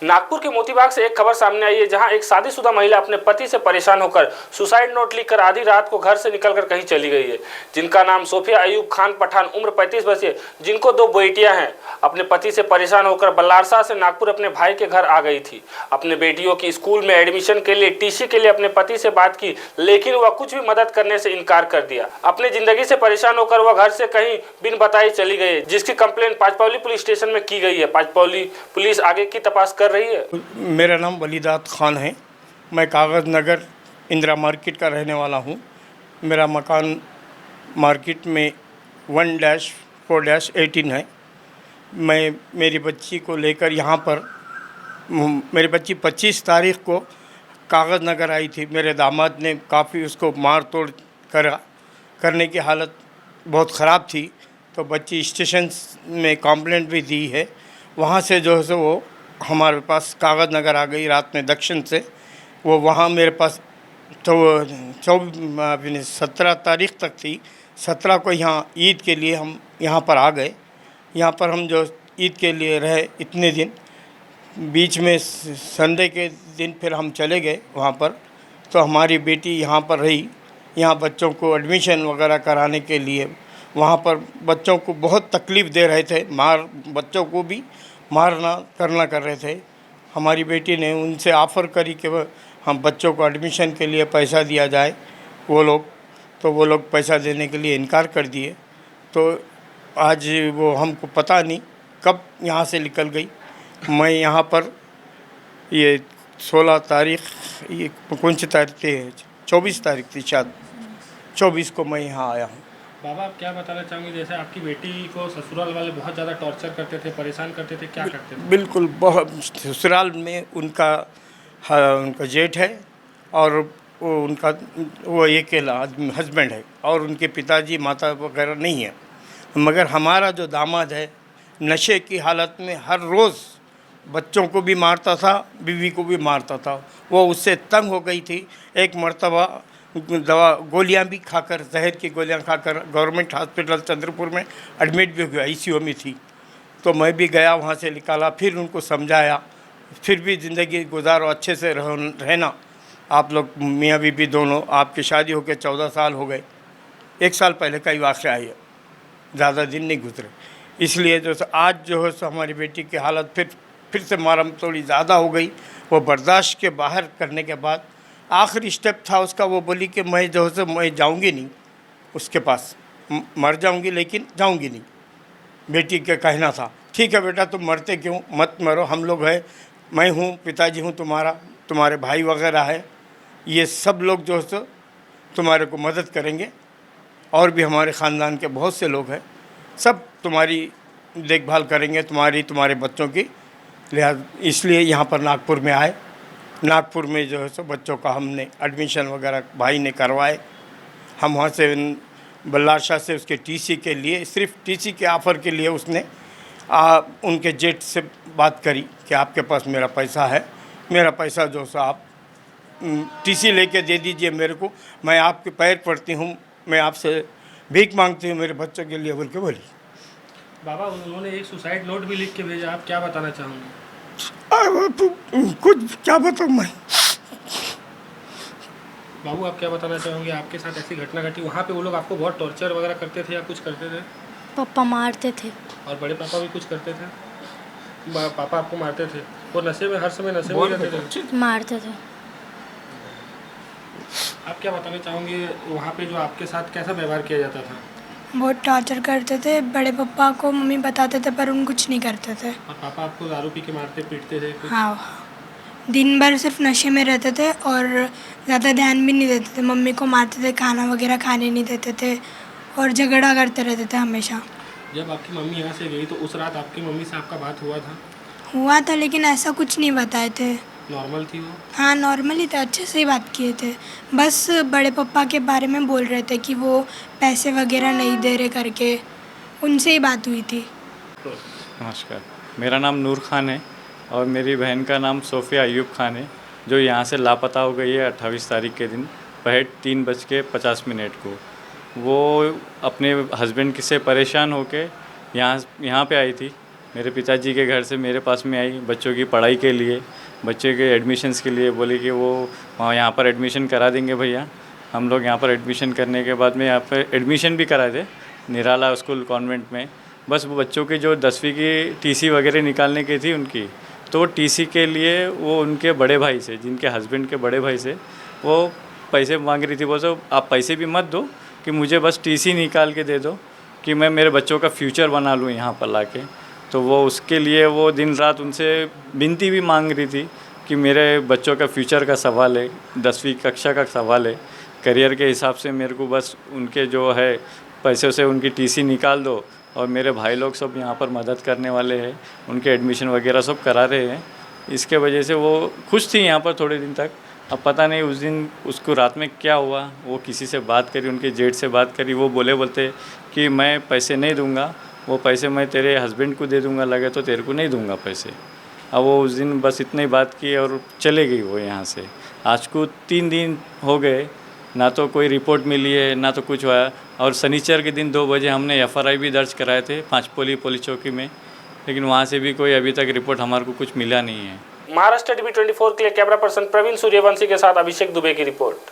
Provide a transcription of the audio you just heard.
नागपुर के मोतीबाग से एक खबर सामने आई है, जहां एक शादीशुदा महिला अपने पति से परेशान होकर सुसाइड नोट लिखकर आधी रात को घर से निकलकर कहीं चली गई है। जिनका नाम सोफिया अयूब खान पठान, उम्र 35 वर्षीय, जिनको 2 बेटियां हैं, अपने पति से परेशान होकर बल्लारसा से नागपुर अपने भाई के घर आ गई थी। अपने बेटियों की स्कूल में एडमिशन के लिए टीसी के लिए अपने पति से बात की, लेकिन वह कुछ भी मदद करने से इनकार कर दिया। अपनी जिंदगी से परेशान होकर वह घर से कहीं बिन बताई चली गई, जिसकी कंप्लेंट पांचपौली पुलिस स्टेशन में की गई है। पांचपौली पुलिस आगे की तपास कर रही है। मेरा नाम वलीदात खान है। मैं कागज़ नगर इंदिरा मार्केट का रहने वाला हूँ। मेरा मकान मार्केट में 1-4-18 है। मैं मेरी बच्ची को लेकर यहाँ पर, मेरी बच्ची 25 तारीख को कागज़ नगर आई थी। मेरे दामाद ने काफ़ी उसको मार तोड़ करने की हालत बहुत ख़राब थी, तो बच्ची स्टेशन में कंप्लेंट भी दी है। वहाँ से जो है सो वो हमारे पास कागज़ नगर आ गई रात में दक्षिण से। वो वहाँ मेरे पास तो 17 तारीख तक थी। 17 को यहाँ ईद के लिए हम यहाँ पर आ गए। यहाँ पर हम जो ईद के लिए रहे इतने दिन, बीच में संडे के दिन फिर हम चले गए वहाँ पर। तो हमारी बेटी यहाँ पर रही। यहाँ बच्चों को एडमिशन वगैरह कराने के लिए वहाँ पर बच्चों को बहुत तकलीफ़ दे रहे थे, बच्चों को भी मारना करना कर रहे थे। हमारी बेटी ने उनसे ऑफ़र करी कि हम बच्चों को एडमिशन के लिए पैसा दिया जाए। वो लोग पैसा देने के लिए इनकार कर दिए। तो आज वो हमको पता नहीं कब यहाँ से निकल गई। मैं यहाँ पर ये 16 तारीख, ये कौन सी तारीख थी, 24 तारीख थी शायद, 24 को मैं यहाँ आया हूँ। बाबा, आप क्या बताना चाहेंगे? जैसे आपकी बेटी को ससुराल वाले बहुत ज़्यादा टॉर्चर करते थे, परेशान करते थे, क्या करते थे? बिल्कुल, बहुत। ससुराल में उनका जेठ है और वो अकेला हस्बैंड है और उनके पिताजी माता वगैरह नहीं है। मगर हमारा जो दामाद है नशे की हालत में हर रोज़ बच्चों को भी मारता था, बीवी को भी मारता था। वो उससे तंग हो गई थी। एक मर्तबा गोलियां भी खाकर, जहर की गोलियां खाकर गवर्नमेंट हॉस्पिटल चंद्रपुर में एडमिट भी हुआ, ICU में थी। तो मैं भी गया, वहाँ से निकाला, फिर उनको समझाया, फिर भी ज़िंदगी गुजारो, अच्छे से रहना। आप लोग मियाँ बीबी दोनों, आपकी शादी होकर 14 साल हो गए। 1 साल पहले का ही वाक़या है, ज़्यादा दिन नहीं गुजरे। इसलिए जो आज जो है सो हमारी बेटी की हालत फिर से मारम थोड़ी ज़्यादा हो गई। वो बर्दाश्त के बाहर करने के बाद आखिरी स्टेप था उसका, वो बोली कि मैं जो है मैं जाऊंगी नहीं उसके पास, मर जाऊंगी लेकिन जाऊंगी नहीं। बेटी का कहना था, ठीक है बेटा, तुम मरते क्यों, मत मरो, हम लोग हैं, मैं हूँ, पिताजी हूँ तुम्हारा, तुम्हारे भाई वगैरह है, ये सब लोग जो है तुम्हारे को मदद करेंगे। और भी हमारे ख़ानदान के बहुत से लोग हैं, सब तुम्हारी देखभाल करेंगे, तुम्हारे बच्चों की। लिहाजा इसलिए यहाँ पर नागपुर में आए। नागपुर में जो है सो बच्चों का हमने एडमिशन वगैरह भाई ने करवाए। हम वहाँ से बल्लारसा से उसके टीसी के लिए, सिर्फ टीसी के ऑफ़र के लिए उसने उनके जेठ से बात करी कि आपके पास मेरा पैसा है, मेरा पैसा जो सो आप टीसी लेके दे दीजिए मेरे को, मैं आपके पैर पड़ती हूँ, मैं आपसे भीख मांगती हूँ मेरे बच्चों के लिए, बोल के बोली। बाबा, उन्होंने एक सुसाइड नोट भी लिख के भेजा, आप क्या बताना चाहोगे? कुछ क्या बताऊँ मैं। बाबू, आप क्या बताना चाहोगे? आपके साथ ऐसी घटना घटी, वहाँ पे वो लोग आपको बहुत टॉर्चर वगैरह करते थे या कुछ करते थे? पापा मारते थे। और बड़े पापा भी कुछ करते थे? पापा आपको मारते थे? वो नशे में, हर समय नशे में रहते थे? मारते थे। आप क्या बताना चाहोगे, वहाँ पे जो आपके साथ कैसा व्यवहार किया जाता था? बहुत टॉर्चर करते थे। बड़े पापा को मम्मी बताते थे पर उन कुछ नहीं करते थे। और पापा आपको दारू पी के मारते पीटते थे कुछ? हाँ, दिन भर सिर्फ नशे में रहते थे और ज़्यादा ध्यान भी नहीं देते थे। मम्मी को मारते थे, खाना वगैरह खाने नहीं देते थे और झगड़ा करते रहते थे हमेशा। जब आपकी मम्मी यहाँ से गई तो उस रात आपकी मम्मी से आपका बात हुआ था लेकिन ऐसा कुछ नहीं बताए थे। नॉर्मल थी वो? हाँ, नॉर्मल ही था, अच्छे से ही बात किए थे। बस बड़े पापा के बारे में बोल रहे थे कि वो पैसे वगैरह नहीं दे रहे करके, उनसे ही बात हुई थी। नमस्कार, मेरा नाम नूर खान है और मेरी बहन का नाम सोफिया अयूब खान है, जो यहाँ से लापता हो गई है 28 तारीख के दिन पहर 3:50 को। वो अपने हस्बैंड से परेशान होकर यहाँ पे आई थी मेरे पिताजी के घर से मेरे पास में आई बच्चों की पढ़ाई के लिए, बच्चे के एडमिशन्स के लिए। बोली कि वो वहाँ यहाँ पर एडमिशन करा देंगे भैया। हम लोग यहाँ पर एडमिशन करने के बाद में यहाँ पर एडमिशन भी कराए थे निराला स्कूल कॉन्वेंट में। बस वो बच्चों की जो 10वीं की टीसी वगैरह निकालने की थी उनकी, तो टीसी के लिए वो उनके बड़े भाई से, जिनके हस्बैंड के बड़े भाई से वो पैसे मांग रही थी। वो तो आप पैसे भी मत दो कि मुझे बस टीसी निकाल के दे दो कि मैं मेरे बच्चों का फ्यूचर बना लूँ यहाँ पर लाके। तो वो उसके लिए वो दिन रात उनसे विनती भी मांग रही थी कि मेरे बच्चों का फ्यूचर का सवाल है, 10वीं कक्षा का सवाल है, करियर के हिसाब से मेरे को बस उनके जो है पैसों से उनकी टीसी निकाल दो। और मेरे भाई लोग सब यहाँ पर मदद करने वाले हैं, उनके एडमिशन वगैरह सब करा रहे हैं। इसके वजह से वो खुश थी यहाँ पर थोड़े दिन तक। अब पता नहीं उस दिन उसको रात में क्या हुआ, वो किसी से बात करी, उनके जेठ से बात करी। वो बोलते कि मैं पैसे नहीं दूंगा, वो पैसे मैं तेरे हस्बैंड को दे दूंगा, लगे तो तेरे को नहीं दूंगा पैसे। अब वो उस दिन बस इतनी बात की और चले गई वो यहाँ से। आज को 3 दिन हो गए, ना तो कोई रिपोर्ट मिली है ना तो कुछ हुआ। और शनिचर के दिन 2 बजे हमने FRI भी दर्ज कराए थे पांचपोली पुलिस चौकी में, लेकिन वहाँ से भी कोई अभी तक रिपोर्ट हमारे को कुछ मिला नहीं है। महाराष्ट्र TV 24 के लिए कैमरा पर्सन प्रवीण सूर्यवंशी के साथ अभिषेक दुबे की रिपोर्ट।